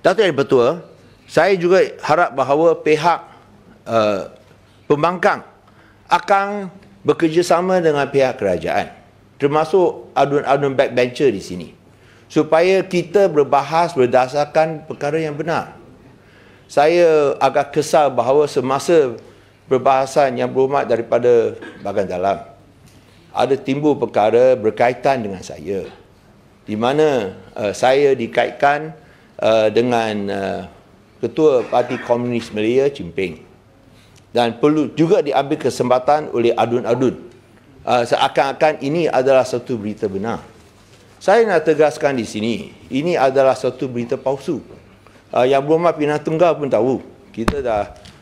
Datuk Yang Bertua, saya juga harap bahawa pihak pembangkang akan bekerjasama dengan pihak kerajaan, termasuk adun-adun backbencher di sini, supaya kita berbahas berdasarkan perkara yang benar. Saya agak kesal bahawa semasa perbahasan Yang Berhormat daripada bahagian dalam, ada timbul perkara berkaitan dengan saya, di mana saya dikaitkan dengan Ketua Parti Komunis Malaysia, Chimping. Dan perlu juga diambil kesempatan oleh adun-adun seakan-akan ini adalah satu berita benar. Saya nak tegaskan di sini, ini adalah satu berita palsu. Yang Berhormat Pimpinan Tunggal pun tahu, kita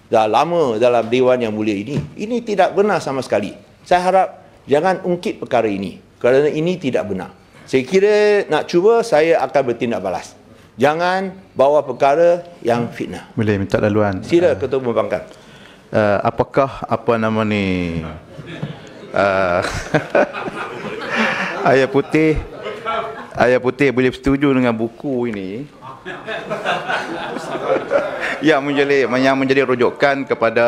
dah lama dalam Dewan Yang Mulia ini. Ini tidak benar sama sekali. Saya harap jangan ungkit perkara ini, kerana ini tidak benar. Saya kira nak cuba, saya akan bertindak balas. Jangan bawa perkara yang fitnah. Boleh minta laluan. Sila Ketua Pembangkang. Apakah apa nama ni Ayah Putih boleh setuju dengan buku ini yang menjadi rujukan kepada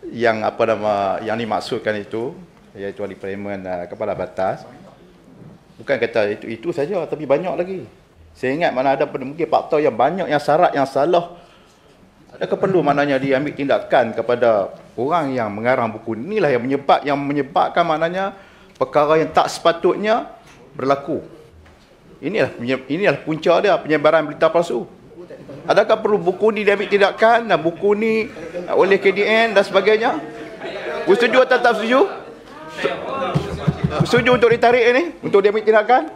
yang apa nama yang dimaksudkan itu, iaitu ahli parlimen kepala batas. Bukan kata itu saja, tapi banyak lagi. Saya ingat mana ada mungkin faktor yang banyak, yang syarat yang salah. Adakah perlu maknanya diambil tindakan kepada orang yang mengarang buku? Inilah yang menyebabkan maknanya perkara yang tak sepatutnya berlaku. Inilah punca dia, penyebaran berita palsu. Adakah perlu buku ni diambil tindakan, dan buku ni oleh KDN dan sebagainya? Setuju atau tak setuju? Setuju untuk ditarik ini, untuk diambil tindakan?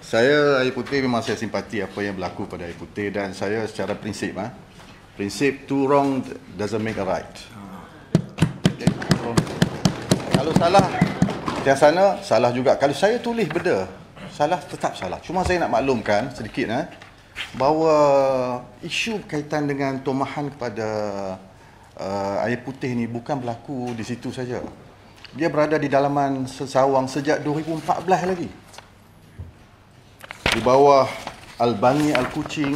Saya, Air Putih, memang saya simpati apa yang berlaku pada Air Putih, dan saya secara prinsip, prinsip two wrong doesn't make a right. Okay. Kalau salah, yang sana salah juga. Kalau saya tulis benda, salah tetap salah. Cuma saya nak maklumkan sedikit bahawa isu berkaitan dengan tomahan kepada Air Putih ni bukan berlaku di situ saja. Dia berada di dalaman Sesawang sejak 2014 lagi. Di bawah Albani Al-Kuching,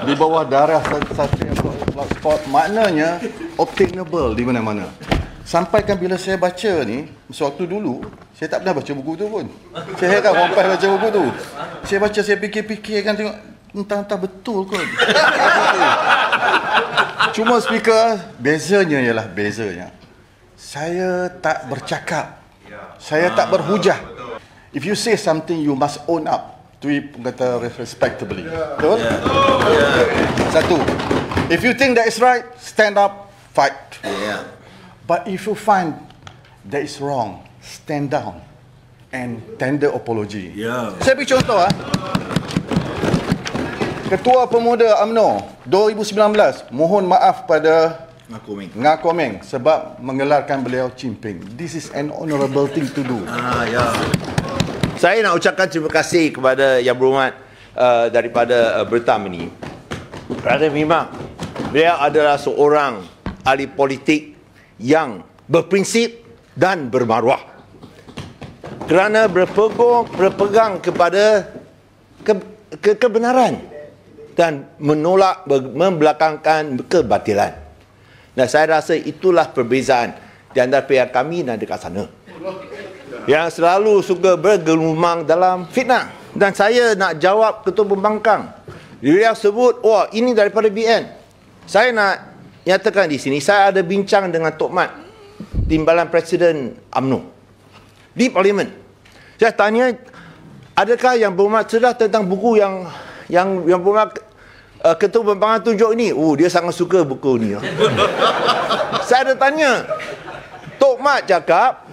di bawah darah Satria Sport, maknanya obtainable di mana-mana. Sampaikan bila saya baca ni, sewaktu dulu, saya tak pernah baca buku tu pun. Saya heran orang baca buku tu. Saya baca, saya fikir-fikirkan, tengok entah-entah betul kot. Cuma speaker, bezanya, saya tak bercakap, saya tak berhujah. If you say something, you must own up to it, kata respectably. Betul? Satu, if you think that is right, stand up, fight. But if you find that is wrong, stand down and tender apology. Saya beri contoh. Ketua Pemuda UMNO 2019 mohon maaf pada Ngakomeng sebab menggelarkan beliau Chimping. This is an honourable thing to do. Saya nak ucapkan terima kasih kepada Yang Berhormat daripada Bertam ini, kerana memang beliau adalah seorang ahli politik yang berprinsip dan bermaruah, kerana berpegang kepada kebenaran dan menolak membelakangkan kebatilan. Dan saya rasa itulah perbezaan di antara pihak kami dan dekat sana, yang selalu suka bergelumang dalam fitnah. Dan saya nak jawab Ketua Pembangkang. Dia sebut, wah ini daripada BN. Saya nak nyatakan di sini, saya ada bincang dengan Tok Mat, Timbalan Presiden UMNO di Parlimen. Saya tanya, adakah Yang Berhormat sedar tentang buku yang Berhormat Ketua Pembangkang tunjuk ini? Dia sangat suka buku ni. Saya ada tanya, Tok Mat cakap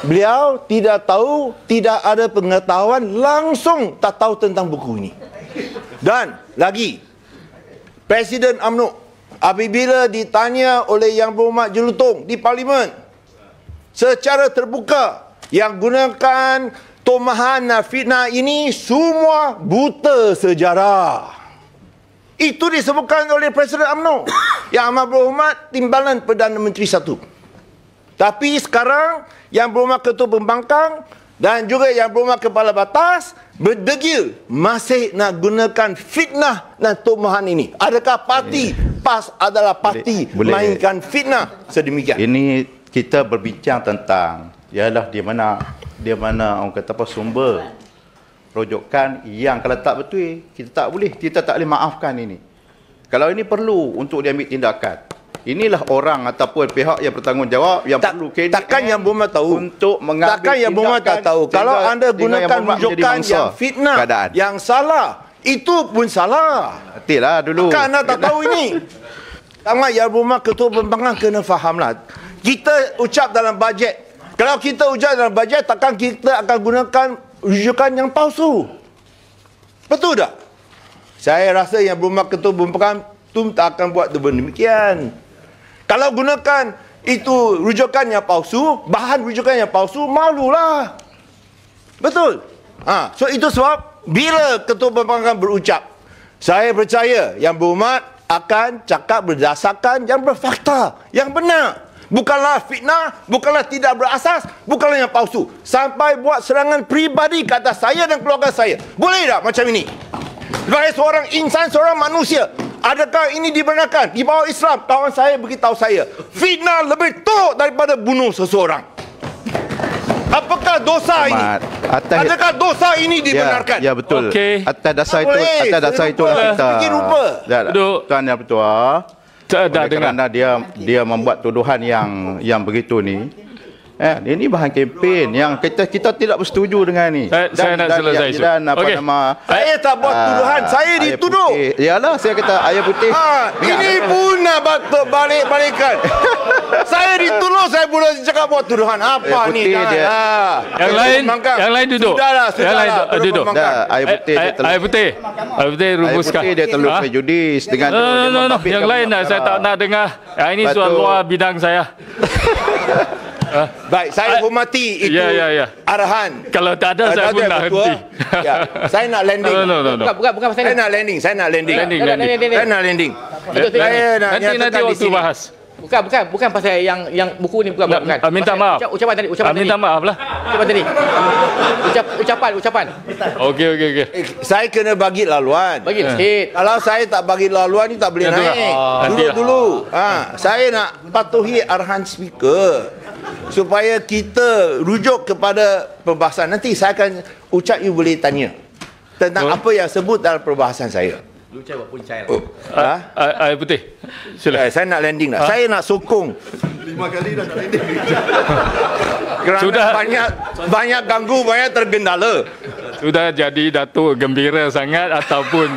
beliau tidak tahu, tidak ada pengetahuan, langsung tak tahu tentang buku ini. Dan lagi, Presiden UMNO apabila ditanya oleh Yang Berhormat Jelutong di Parlimen secara terbuka, yang gunakan tomahan fitnah ini semua buta sejarah. Itu disebutkan oleh Presiden UMNO Yang Amat Berhormat Timbalan Perdana Menteri 1. Tapi sekarang Yang Berhormat Ketua Pembangkang dan juga Yang Berhormat Kepala Batas berdegil masih nak gunakan fitnah dan tuduhan ini. Adakah parti PAS adalah parti mainkan fitnah sedemikian? Ini kita berbincang tentang ialah di mana orang kata apa sumber rujukan yang kalau tak betul kita tak boleh maafkan ini. Kalau ini perlu untuk diambil tindakan. Inilah orang ataupun pihak yang bertanggungjawab yang perlu takkan Yang Berhormat tahu untuk mengambil takkan Yang Berhormat tak tahu kalau anda gunakan rujukan yang fitnah keadaan yang salah, itu pun salah. Hatilah dulu. Takkan anda tak tahu ini. Sama Yang Berhormat Ketua Pembangunan kena fahamlah. Kita ucap dalam bajet. Kalau kita ucap dalam bajet, takkan kita akan gunakan rujukan yang palsu. Betul tak? Saya rasa Yang Berhormat Ketua Pembangunan tu tak akan buat demikian. Kalau gunakan itu rujukan yang palsu, bahan rujukan yang palsu, malulah. Betul? So itu sebab bila Ketua Pembangunan berucap, saya percaya Yang Berhormat akan cakap berdasarkan yang berfakta, yang benar. Bukanlah fitnah, bukanlah tidak berasas, bukanlah yang palsu. Sampai buat serangan peribadi ke atas saya dan keluarga saya. Boleh tak macam ini? Sebagai seorang insan, seorang manusia, adakah ini dibenarkan? Di bawah Islam, kawan saya beritahu saya, fitnah lebih teruk daripada bunuh seseorang. Apakah dosa ini? Adakah dosa ini dibenarkan? Ya betul. Okey. Atas dasar itu kita. Bikin rupa. Tuan Yang Bertuah. Kerana dia membuat tuduhan yang begitu ni. Ini bahan kempen yang kita tidak bersetuju dengan ni. Saya nak selesai isu. Okay. Saya tak buat tuduhan, saya dituduh. Iyalah, saya kata air putih. Ini pun nak balik-balikan. Saya dituduh, saya pula cakap buat tuduhan. Apa ni? Yang lain duduk. Sudahlah. Duduk. Air putih rumuskan. Air putih dia terlalu prejudis dengan No. Yang lain saya tak nak dengar. Yang ini soal luar bidang saya. Baik, saya hormati itu arahan. Kalau tak ada, saya pun nak henti. Saya nak landing. No. Bukan saya nak landing. Saya nak landing. Nanti waktu bahas. Bukan pasal yang buku ni bukan. Minta maaf. Ucapan tadi. Minta maaf lah. Ucapan tadi. Ucapan. Okey. Saya kena bagi laluan. Bagi sikit. Kalau saya tak bagi laluan ni tak boleh naik. Dulu. Saya nak patuhi arahan speaker supaya kita rujuk kepada perbahasan. Nanti saya akan ucap, you boleh tanya tentang apa yang sebut dalam perbahasan saya. Lu cakap pun saya. Air putih. Sila. Saya nak landing dah. Saya nak sokong. 5 kali dah nak landing. Kerana sudah banyak ganggu, banyak tergendala. Sudah jadi Datuk gembira sangat ataupun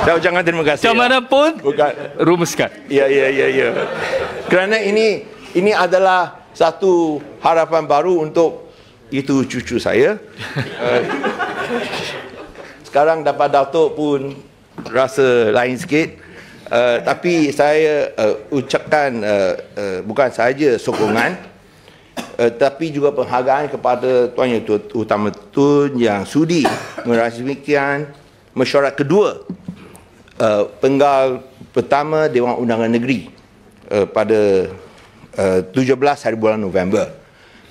Saya ucapkan terima kasih. macam mana pun rumuskan. Ya. Kerana ini adalah satu harapan baru untuk itu cucu saya. Sekarang dapat Datuk pun rasa lain sikit. Tapi saya ucapkan bukan sahaja sokongan, tapi juga penghargaan kepada Tuan Yang Utama Tun yang sudi merasmikan mesyuarat kedua penggal pertama Dewan Undangan Negeri pada 17 hari bulan November.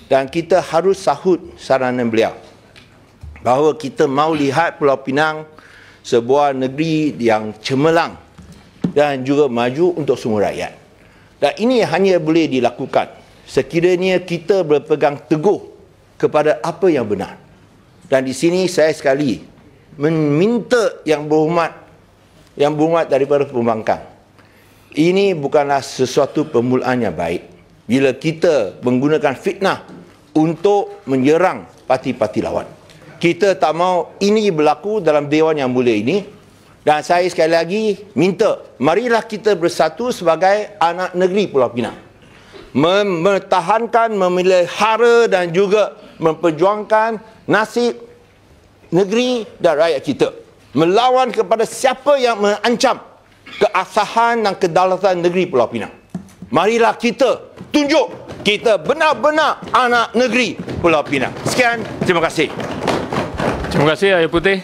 Dan kita harus sahut saranan beliau bahawa kita mahu lihat Pulau Pinang sebuah negeri yang cemerlang dan juga maju untuk semua rakyat. Dan ini hanya boleh dilakukan sekiranya kita berpegang teguh kepada apa yang benar. Dan di sini saya sekali meminta Yang Berhormat daripada pembangkang. Ini bukanlah sesuatu permulaan yang baik bila kita menggunakan fitnah untuk menyerang parti-parti lawan. Kita tak mahu ini berlaku dalam Dewan yang mulia ini. Dan saya sekali lagi minta, marilah kita bersatu sebagai anak negeri Pulau Pinang. Mempertahankan, memelihara dan juga memperjuangkan nasib negeri dan rakyat kita. Melawan kepada siapa yang mengancam keabsahan dan kedaulatan negeri Pulau Pinang. Marilah kita tunjuk kita benar-benar anak negeri Pulau Pinang. Sekian, terima kasih. Terima kasih Air Putih.